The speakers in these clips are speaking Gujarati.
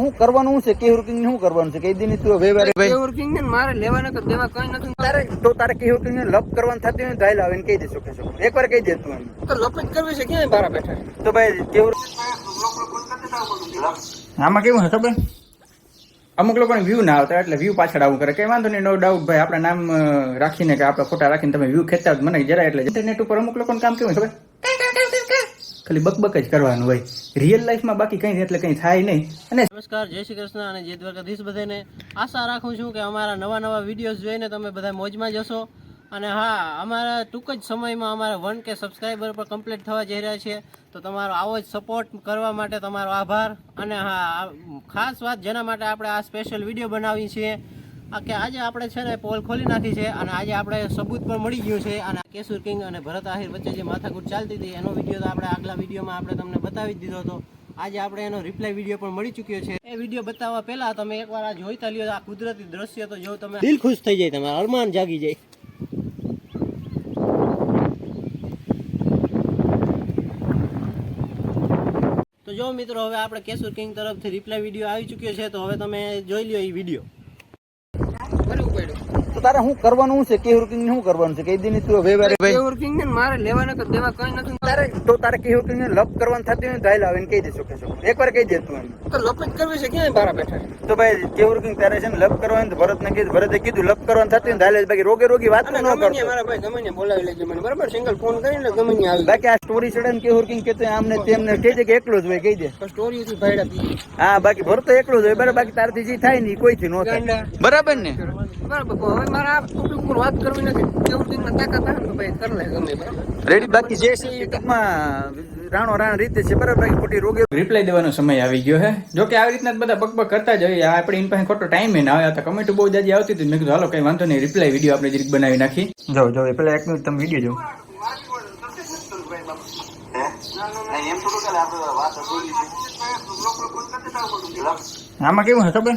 હું કરવાનું છે કેહુર કિંગ ને શું કરવાનું છે કઈ દી તું વેવારે ભાઈ કેહુર કિંગ ને મારે લેવાના કે દેવા કઈ નથી તારે કેહુર કિંગ ને લપ કરવાનું થતું હોય તો હાલ આવીને કહી દેશો કે એકવાર કહી દે તું એમ તો લપ જ કરવી છે ક્યાં બારા બેઠા તો ભાઈ કેહુર આમાં કેવું હે ખબર અમુક લોકોને વ્યૂ ના આવતા એટલે વ્યૂ પાછળ આવું કરે કઈ વાંધો નહીં નો ડાઉટ ભાઈ આપણા નામ રાખીને કે આપણા ફોટા રાખીને તમે વ્યૂ ખેંચતા મને જરા એટલે ઇન્ટરનેટ ઉપર અમુક લોકોનું કામ કેવું ખબર ખાલી બકબક જ કરવાનું હોય રિયલ લાઈફમાં બાકી કઈ એટલે કઈ થાય નહીં. અને નમસ્કાર, જય શ્રી કૃષ્ણ અને જય દ્વારકાધીશ બધાને. આશા રાખું છું કે અમારા નવા વિડીયોઝ જોઈને તમે બધા મોજમાં જશો. અને હા, અમારા ટૂંક જ સમયમાં અમારા 1K સબસ્ક્રાઈબર પર કમ્પ્લીટ થવા જઈ રહ્યા છે. તો તમારો આવો જ સપોર્ટ કરવા માટે તમારો આભાર. અને હા, ખાસ વાત જેના માટે આપણે આ સ્પેશિયલ વિડીયો બનાવી છીએ કે આજે આપણે છે ને પોલ ખોલી નાખી છે અને આજે આપણે સબૂત પણ મળી ગયું છે. અને કેસુર કિંગ અને ભરત આહિર વચ્ચે જે માથાકૂટ ચાલતી હતી એનો વિડીયો તો આપણે આગલા વિડીયોમાં આપણે તમને બતાવી જ દીધો હતો. આજે આપણે એનો રિપ્લાય વિડીયો પણ મળી ચૂક્યો છે. એ વિડીયો બતાવવા પહેલા તમે એકવાર આ જોઈતા લ્યો આ કુદરતી દ્રશ્ય, તો જો તમે દિલ ખુશ થઈ જાય, તમારા અરમાન જાગી જાય. તો જો મિત્રો, હવે આપણે કેસુર કિંગ તરફથી રિપ્લાય વિડીયો આવી ચૂક્યો છે, તો હવે તમે જોઈ લ્યો એ વિડીયો. તો તારે શું કરવાનું છે કેહુર કિંગ ને શું કરવાનું છે કઈ દી તું વેવારે ભાઈ કેહુર કિંગ ને મારે લેવાના કે દેવા કઈ નથી તારે કેહુર કિંગ ને લપ કરવાનું થતું હોય તો હાલ આવીને કહી દેશો કે એકવાર કહી દે તું એમ તો લપ જ કરવી છે ક્યાં બારા બેઠા તો ભાઈ કેહુર કિંગ તારે છે ને લપ કરવાનું ભરત ને કીધું, ભરતે કીધું લપ કરવાનું થતું હોય હાલે બાકી રોગી વાત ન કરતો. મારા ભાઈ ગમે ને બોલાવી લેજો મને, બરાબર? સિંગલ ફોન કરીને ગમે ને આવી. બાકી આ સ્ટોરી ચડે ને કેહુર કિંગ કેતો આમને તેમને કહી દે કે એકલો જ હોય કહી દે સ્ટોરી થી ભાઈડા. હા, બાકી ભરતો એકલો જ હોય બરાબર, બાકી તારથી જે થાય ને કોઈથી નો થાય બરાબર ને. બરાબર, હવે મારે આ ટોપિક ઉપર વાત કરવી નથી. કેહુર કિંગ માં તાકાત આવે ને ભાઈ કર લે ગમે, બરાબર? રેડી, બાકી જે છે એ ટૂંકમાં રાણ રીતે છે બરાબર, બાકી ખોટી રોગે રિપ્લાય દેવાનો સમય આવી ગયો હે. જો કે આવી રીતના બધા બકબક કરતા જ હોય, આપણે એની પાસે ખોટો ટાઈમ એ ના આવ્યા હતા. કમેન્ટ બહુ જાજી આવતી હતી, મેં કીધું હાલો કઈ વાંધો નહીં, રિપ્લાય વિડીયો આપણે જરીક બનાવી નાખી. જો પેલા 1 મિનિટ તમે વિડીયો જો. આમાં કેવું હે ખબર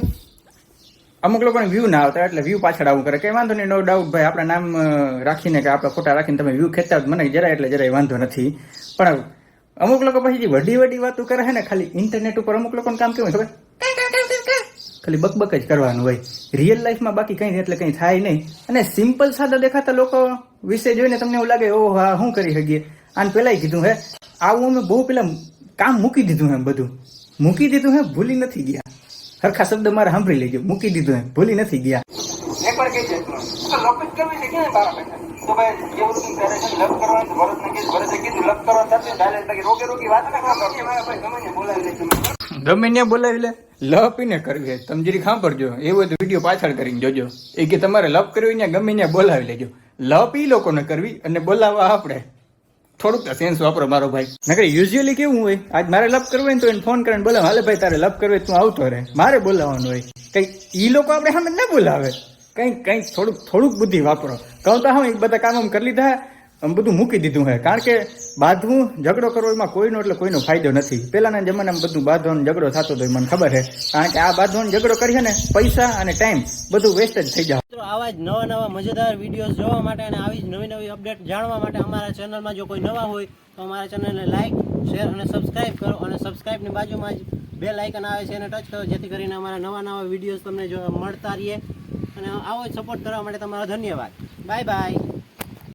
અમુક લોકોને વ્યૂ ના આવતા એટલે વ્યૂ પાછળ આવું કરે કઈ વાંધો નહીં નો ડાઉટ ભાઈ આપણા નામ રાખીને કે આપણા ફોટા રાખીને તમે વ્યૂ ખેંચતા મને જરાય વાંધો નથી. પણ અમુક લોકો પછી જે વડી વાતો કરે છે ને, ખાલી ઇન્ટરનેટ ઉપર અમુક લોકોનું કામ કેવું ખબર ખાલી બકબક જ કરવાનું હોય રિયલ લાઈફમાં બાકી કઈ એટલે કઈ થાય નહીં. અને સિમ્પલ સાદા દેખાતા લોકો વિશે જોઈને તમને એવું લાગે ઓહ હા શું કરી શકીએ. આને પેલા કીધું હે આવું અમે બહુ પેલા કામ મૂકી દીધું એમ, બધું મૂકી દીધું હે, ભૂલી નથી ગયા. હરખા શબ્દ મારે સાંભળી લેજો, મૂકી દીધું એમ, ભૂલી નથી ગયા. એકવાર કહી દે તો લપ જ કરવી છે ક્યાં બારા બેઠા. તો ભાઈ કેવું તું કરે છે લપ કરવાનું ભરત ને કીધું, ભરતે કીધું લપ કરવાનું થતું ડાલે બાકી રોગી વાત ના કરો. મારા ભાઈ ગમે ને બોલાવી લેજો, ગમે ને બોલાવી લે. લપ ને કરવી તમે જરી સાંભળજો, એવું તો વિડીયો પાછળ કરીને જોજો. એ કે તમારે લપ કરવી ને ગમે ને બોલાવી લેજો. લપ ઈ લોકોને કરવી અને બોલાવવા આપણે. થોડુંક સેન્સ વાપરો મારો ભાઈ. નકર યુઝ્યુઅલી કેવું હોય, આજ મારે લપ કરવું હોય તો એને ફોન કરીને બોલાવ, હાલે ભાઈ તારે લપ કરવું તું આવતો રહે, મારે બોલાવવાનું હોય. કઈ ઈ લોકો આપણે સામે ના બોલાવે. કઈ થોડુંક બુદ્ધિ વાપરો. કહું તો હા બધા કામ કરી લીધા, બધું મૂકી દીધું હે. કારણ કે બાંધવું ઝઘડો કરવો એમાં કોઈનો એટલે કોઈનો ફાયદો નથી. પેલાના જમાનામાં બધું બાંધવાનો ઝઘડો થતો હતો મને ખબર છે. કારણ કે આ બાંધવાનો ઝઘડો કરીએ ને પૈસા અને ટાઈમ બધું વેસ્ટ જ થઈ જાય. આવા જ નવા મજેદાર વિડીયોઝ જોવા માટે અને આવી જ નવી અપડેટ જાણવા માટે અમારા ચેનલમાં જો કોઈ નવા હોય તો અમારા ચેનલને લાઈક, શેર અને સબસ્ક્રાઈબ કરો. અને સબસ્ક્રાઈબની બાજુમાં જ બેલ આઇકન આવે છે એને ટચ કરો, જેથી કરીને અમારા નવા વિડીયોઝ તમને મળતા રહીએ. અને આવો જ સપોર્ટ કરવા માટે તમારો ધન્યવાદ. Bye bye.